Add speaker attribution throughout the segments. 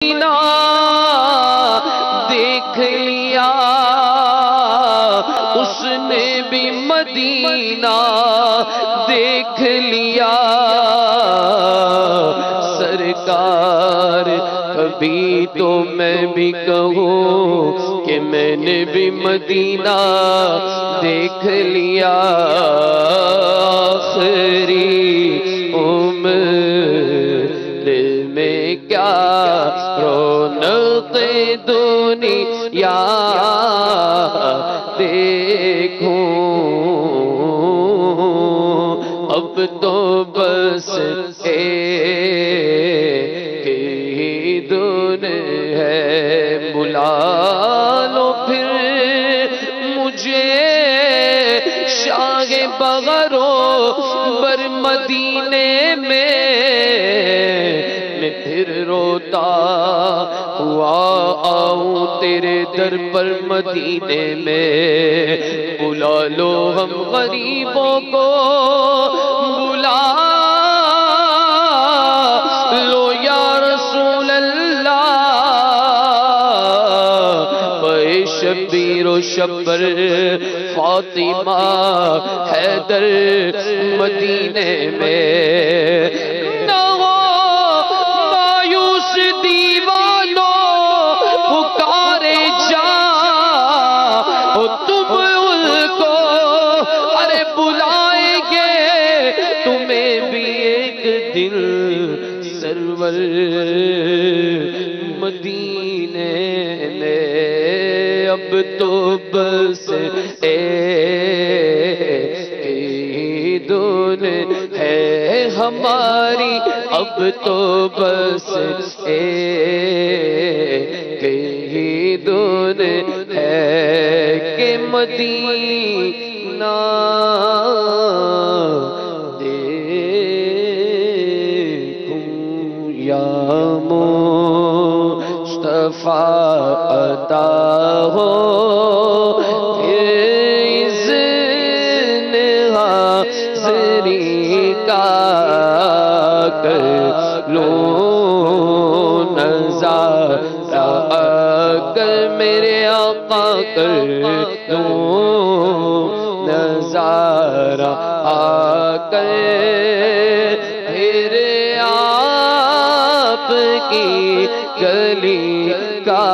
Speaker 1: مدینہ دیکھ لیا، اس نے بھی مدینہ دیکھ لیا، سرکار کبھی تو میں بھی کہوں کہ میں نے بھی مدینہ دیکھ لیا، آخری عمر میں کیا رونق دنیا دیکھوں، اب تو بس ایک ہی دن ہے، بلا لو پھر مجھے شاہ بغرو بر مدینے میں پھر روتا ہوا آؤں تیرے در پر مدینے میں، بلا لو ہم غریبوں کو، بلا لو یا رسول اللہ، پے شبیر و شبر فاطمہ حیدر مدینے میں، تم ان کو ارے بلائیں گے تمہیں بھی ایک دن سرور مدینے میں، اب تو بس ایک دن ہے ہماری، اب تو بس ایک ہی دن ہے کہ مدینہ دیکھوں، یا مصطفیٰ عطا ہو اذن حاضری کا، کر لوں نظارہ کر میرے آقا، کر لوں نظارہ کر پھر آپ کی گلی کا،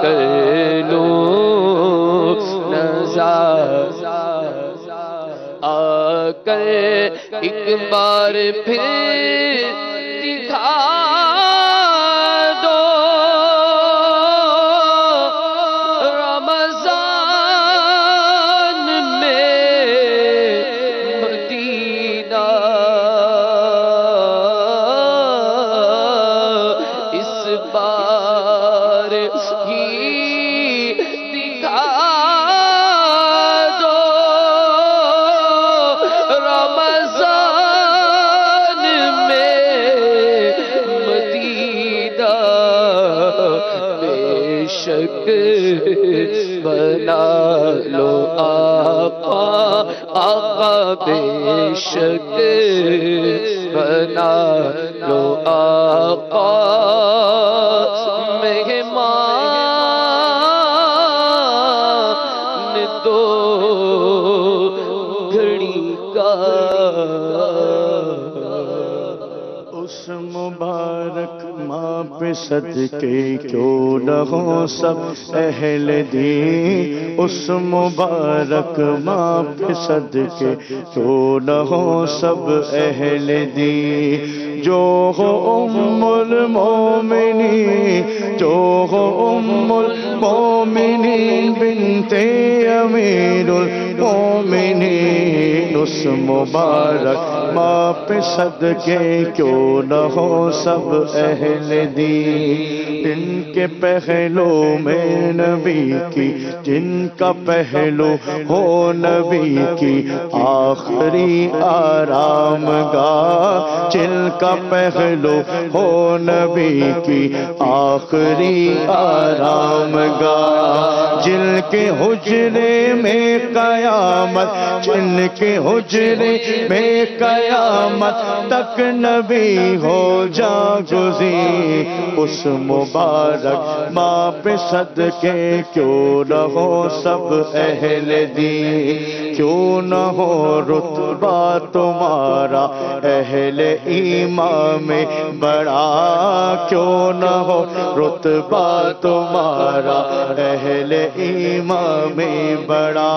Speaker 1: کر لوں نظارہ کر ایک بار پھر دکھا بنا لو آقا، آقا بے شک بنا لو آقا، مہمان دو گھڑی کا،
Speaker 2: اس مبارک ماں پہ صدقے کیوں نہ ہو سب اہل دین، اس مبارک ماں پہ صدقے کیوں نہ ہو سب اہل دین، جو ہو ام المومنین، جو ہو ام المومنین بنت امیر المومنین، اس مبارک ماں پہ صدقے کیوں نہ ہو سب اہل دین، جن کے پہلو میں نبی کی، جن کا پہلو ہو نبی کی آخری آرام گاہ، جن کا پہلو ہو نبی کی آخری آرام گاہ، جن کے حجرے میں قیام قیامت، جن کے حجرے میں قیامت تک نبی ہو جاگزیں، اس مبارک ماں پہ صدقے کیوں نہ ہو سب اہل دین، کیوں نہ ہو رتبہ تمہارا اہل ایمان میں بڑا، کیوں نہ ہو رتبہ تمہارا اہل ایمان میں بڑا۔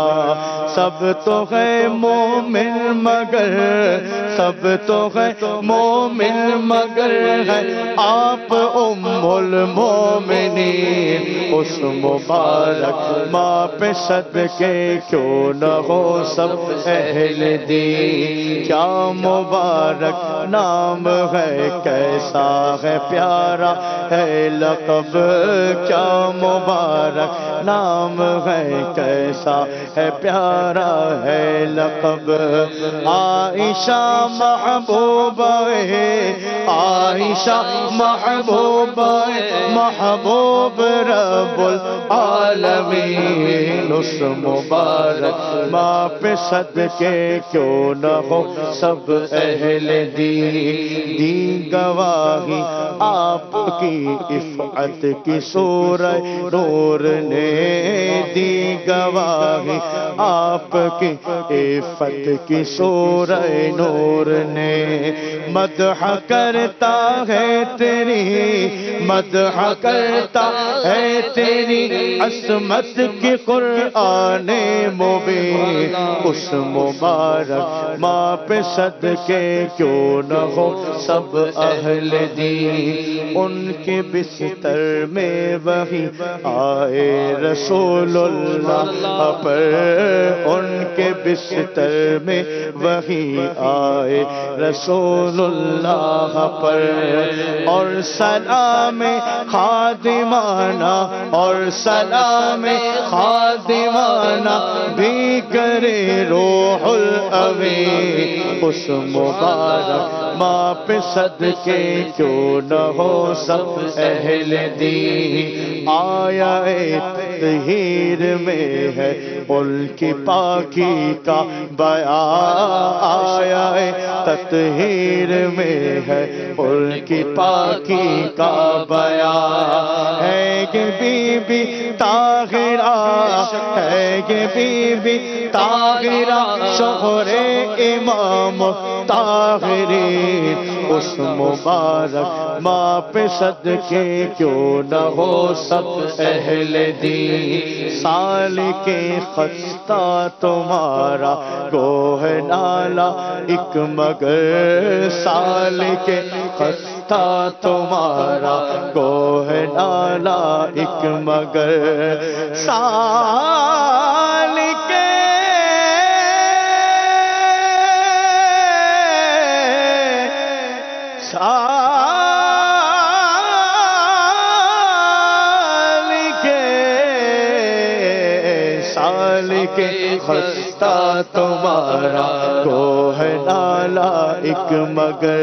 Speaker 2: سب تو ہے مومن مگر، سب تو ہے مومن مگر ہے آپ ام المومنین، اس مبارک ماں پہ صدقے کیوں نہ ہو سب اہل دین۔ کیا مبارک نام ہے، کیسا ہے پیارا ہے لقب، کیا مبارک نام ہے، کیسا ہے پیارا ہے لقب۔ عائشہ محبوبہ ہے، عائشہ محبوبہ ہے، محبوب رب العالمین، اس مبارک ماں پہ صدقے کیوں نہ ہو سب اہل دین۔ دی گواہی آپ کی عفت کی سورہ نور نے، دی گواہی آپ کی عفت کی سورہ نور نے، مدح کرتا ہے تیری، مدح کرتا ہے تیری عصمت کی قرآن مبین، اس مبارک ماں پہ صدقے کیوں نہ ہو سب اہل دین۔ ان کے بستر میں وحی آئے رسول اللہ پر، ان کے بستر میں وحی آئے رسول اللہ پر، اور سلام خادمانہ، اور سلام خادمانہ بھی کرے روح الامین، اس مبارک ماں پہ صدقے کیوں نہ ہو سب اہل دین۔ آیا تطہیر میں ہے ان کی پاکی کا بیان، آیا تطہیر میں ہے ان کی پاکی کا بیان، ہے کہ بی بی طاہرہ، ہے کہ بی بی طاہرہ شوہر امام طاہرین، اس مبارک ماں پہ صدقے کیوں نہ ہو سب اہل دین۔ سالک خستہ تمہارا گوہ نالا ایک مگر، سالک خستہ تمہارا گوہ نالا ایک مگر، سالک سالک خستہ تمہارا گوہ نالا ایک مگر،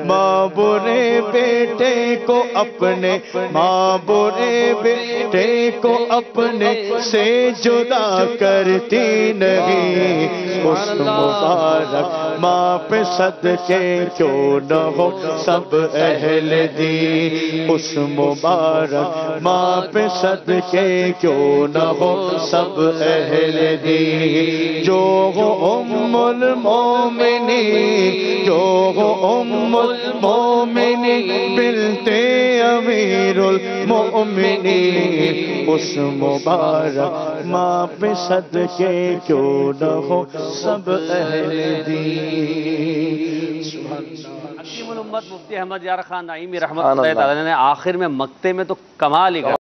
Speaker 2: ماں برے بیٹے کو اپنے، ماں برے بیٹے کو اپنے سے جدا کرتی نہیں، اس مبارک ماں پہ صدقے کیوں نہ ہو سب اہل دین، اس مبارک ماں پہ صدقے کیوں نہ ہو سب اہل دین۔ جو ہو ام المومنین، جو ہو ام المومنین بنت امیر المؤمنین، اس مبارک ماں پہ صدقے کیوں نہ ہو سب اہل دین۔
Speaker 3: حکیم الامت مفتی احمد یار خان نعیمی رحمۃ اللہ تعالی نے آخر میں مقطع میں تو کمال ہی کر